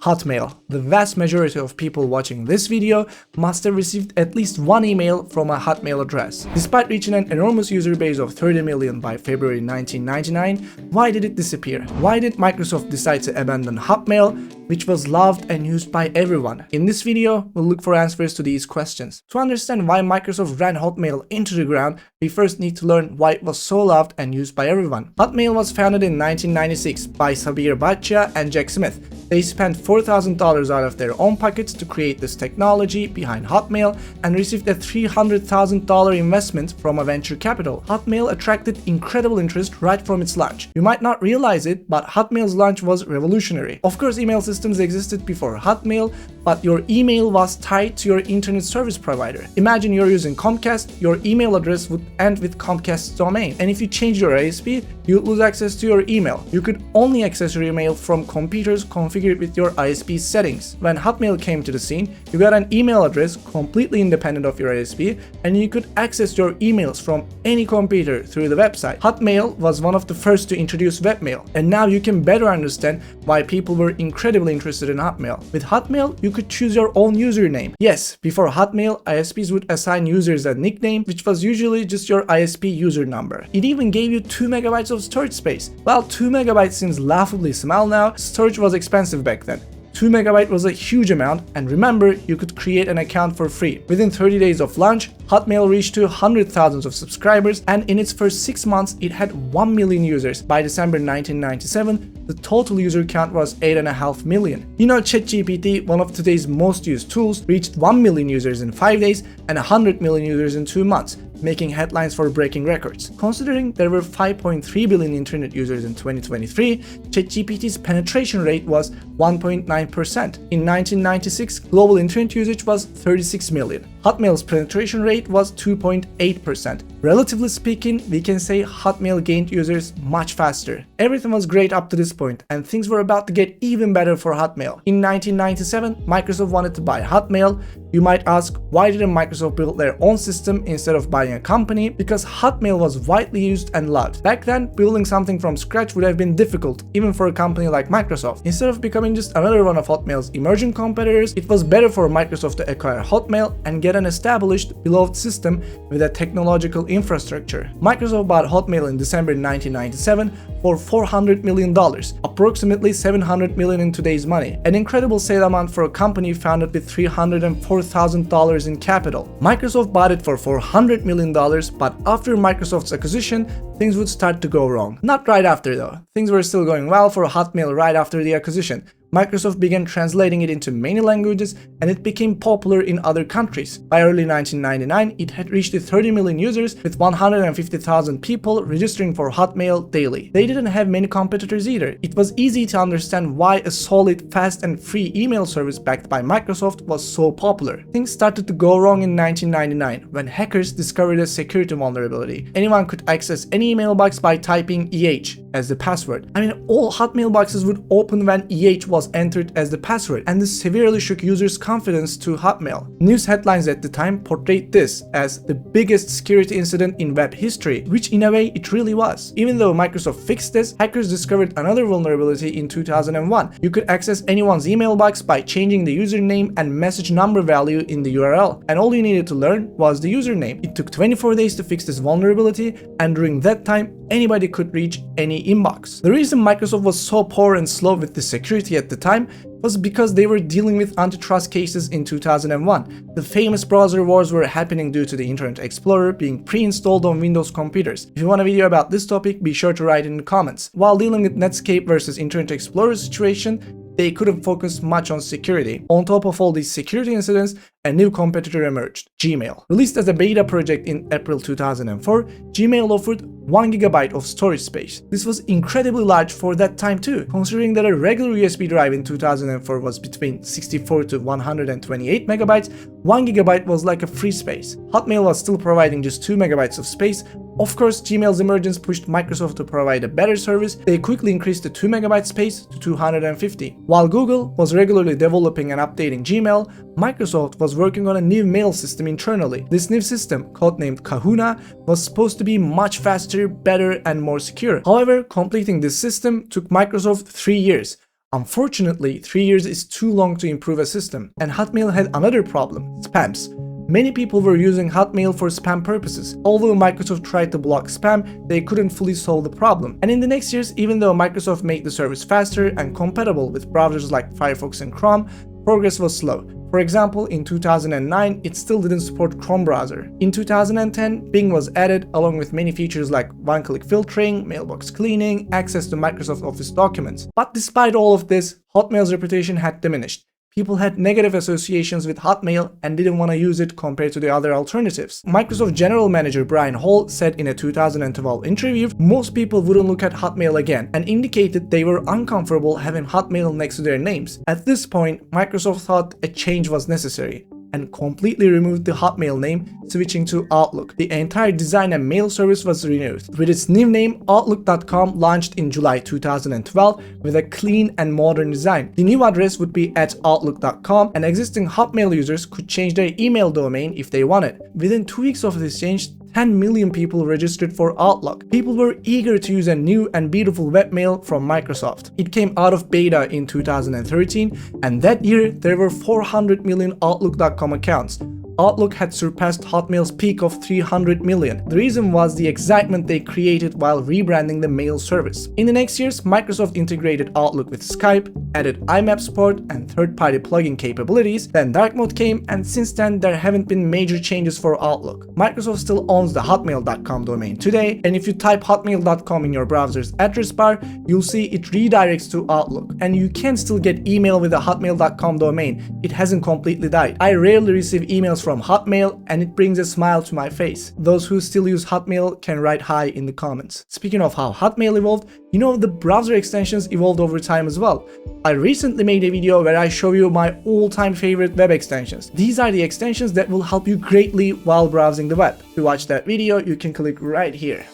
Hotmail. The vast majority of people watching this video must have received at least one email from a Hotmail address. Despite reaching an enormous user base of 30 million by February 1999, why did it disappear? Why did Microsoft decide to abandon Hotmail, which was loved and used by everyone? In this video, we'll look for answers to these questions. To understand why Microsoft ran Hotmail into the ground, we first need to learn why it was so loved and used by everyone. Hotmail was founded in 1996 by Sabir Bhatia and Jack Smith. They spent $4,000 out of their own pockets to create this technology behind Hotmail and received a $300,000 investment from a venture capital. Hotmail attracted incredible interest right from its launch. You might not realize it, but Hotmail's launch was revolutionary. Of course, email systems existed before Hotmail, but your email was tied to your internet service provider. Imagine you're using Comcast, your email address would end with Comcast's domain, and if you change your ISP, you'd lose access to your email. You could only access your email from computers configured with your ISP settings. When Hotmail came to the scene, you got an email address completely independent of your ISP, and you could access your emails from any computer through the website. Hotmail was one of the first to introduce webmail, and now you can better understand why people were incredibly interested in Hotmail. With Hotmail, you could choose your own username. Yes, before Hotmail, ISPs would assign users a nickname, which was usually just your ISP user number. It even gave you 2 megabytes of storage space. While 2 megabytes seems laughably small now, storage was expensive back then. 2 megabytes was a huge amount, and remember, you could create an account for free. Within 30 days of launch, Hotmail reached to hundreds of thousands of subscribers, and in its first 6 months, it had 1 million users. By December 1997, the total user count was 8.5 million. You know, ChatGPT, one of today's most used tools, reached 1 million users in 5 days and 100 million users in 2 months. Making headlines for breaking records. Considering there were 5.3 billion internet users in 2023, ChatGPT's penetration rate was 1.9%. In 1996, global internet usage was 36 million. Hotmail's penetration rate was 2.8%. Relatively speaking, we can say Hotmail gained users much faster. Everything was great up to this point, and things were about to get even better for Hotmail. In 1997, Microsoft wanted to buy Hotmail. You might ask, why didn't Microsoft build their own system instead of buying a company? Because Hotmail was widely used and loved. Back then, building something from scratch would have been difficult, even for a company like Microsoft. Instead of becoming just another one of Hotmail's emerging competitors, it was better for Microsoft to acquire Hotmail and get an established, beloved system with a technological infrastructure. Microsoft bought Hotmail in December 1997 for $400 million, approximately $700 million in today's money. An incredible sale amount for a company founded with $304,000 in capital. Microsoft bought it for $400 million, but after Microsoft's acquisition, things would start to go wrong. Not right after though. Things were still going well for Hotmail right after the acquisition. Microsoft began translating it into many languages, and it became popular in other countries. By early 1999, it had reached 30 million users, with 150,000 people registering for Hotmail daily. They didn't have many competitors either. It was easy to understand why a solid, fast, and free email service backed by Microsoft was so popular. Things started to go wrong in 1999 when hackers discovered a security vulnerability. Anyone could access any email box by typing EH as the password. I mean, all Hotmail boxes would open when EH was entered as the password, and this severely shook users' confidence to Hotmail. News headlines at the time portrayed this as the biggest security incident in web history, which in a way it really was. Even though Microsoft fixed this, hackers discovered another vulnerability in 2001. You could access anyone's email box by changing the username and message number value in the URL, and all you needed to learn was the username. It took 24 days to fix this vulnerability, and during that time, anybody could reach any inbox. The reason Microsoft was so poor and slow with the security at the time was because they were dealing with antitrust cases in 2001. The famous browser wars were happening due to the Internet Explorer being pre-installed on Windows computers. If you want a video about this topic, be sure to write in the comments. While dealing with Netscape versus Internet Explorer situation, they couldn't focus much on security. On top of all these security incidents, a new competitor emerged, Gmail. Released as a beta project in April 2004, Gmail offered 1 gigabyte of storage space. This was incredibly large for that time too, considering that a regular USB drive in 2004 was between 64 to 128 megabytes, 1 gigabyte was like a free space. Hotmail was still providing just 2 megabytes of space. Of course, Gmail's emergence pushed Microsoft to provide a better service. They quickly increased the 2 megabyte space to 250. While Google was regularly developing and updating Gmail, Microsoft was working on a new mail system internally. This new system, codenamed Kahuna, was supposed to be much faster, better, and more secure. However, completing this system took Microsoft 3 years. Unfortunately, 3 years is too long to improve a system, and Hotmail had another problem: spams. Many people were using Hotmail for spam purposes. Although Microsoft tried to block spam, they couldn't fully solve the problem. And in the next years, even though Microsoft made the service faster and compatible with browsers like Firefox and Chrome, progress was slow. For example, in 2009, it still didn't support Chrome browser. In 2010, Bing was added along with many features like one-click filtering, mailbox cleaning, access to Microsoft Office documents. But despite all of this, Hotmail's reputation had diminished. People had negative associations with Hotmail and didn't want to use it compared to the other alternatives. Microsoft General Manager Brian Hall said in a 2012 interview most people wouldn't look at Hotmail again and indicated they were uncomfortable having Hotmail next to their names. At this point, Microsoft thought a change was necessary and completely removed the Hotmail name, switching to Outlook. The entire design and mail service was renewed. With its new name, Outlook.com launched in July 2012 with a clean and modern design. The new address would be at Outlook.com, and existing Hotmail users could change their email domain if they wanted. Within 2 weeks of this change, 10 million people registered for Outlook. People were eager to use a new and beautiful webmail from Microsoft. It came out of beta in 2013, and that year there were 400 million Outlook.com accounts. Outlook had surpassed Hotmail's peak of 300 million. The reason was the excitement they created while rebranding the mail service. In the next years, Microsoft integrated Outlook with Skype, added IMAP support and third-party plugin capabilities. Then dark mode came, and since then there haven't been major changes for Outlook. Microsoft still owns the hotmail.com domain today, and if you type hotmail.com in your browser's address bar, you'll see it redirects to Outlook, and you can still get email with a hotmail.com domain. It hasn't completely died. I rarely receive emails from Hotmail, and it brings a smile to my face. Those who still use Hotmail can write hi in the comments. Speaking of how Hotmail evolved, the browser extensions evolved over time as well. I recently made a video where I show you my all-time favorite web extensions. These are the extensions that will help you greatly while browsing the web. To watch that video, you can click right here.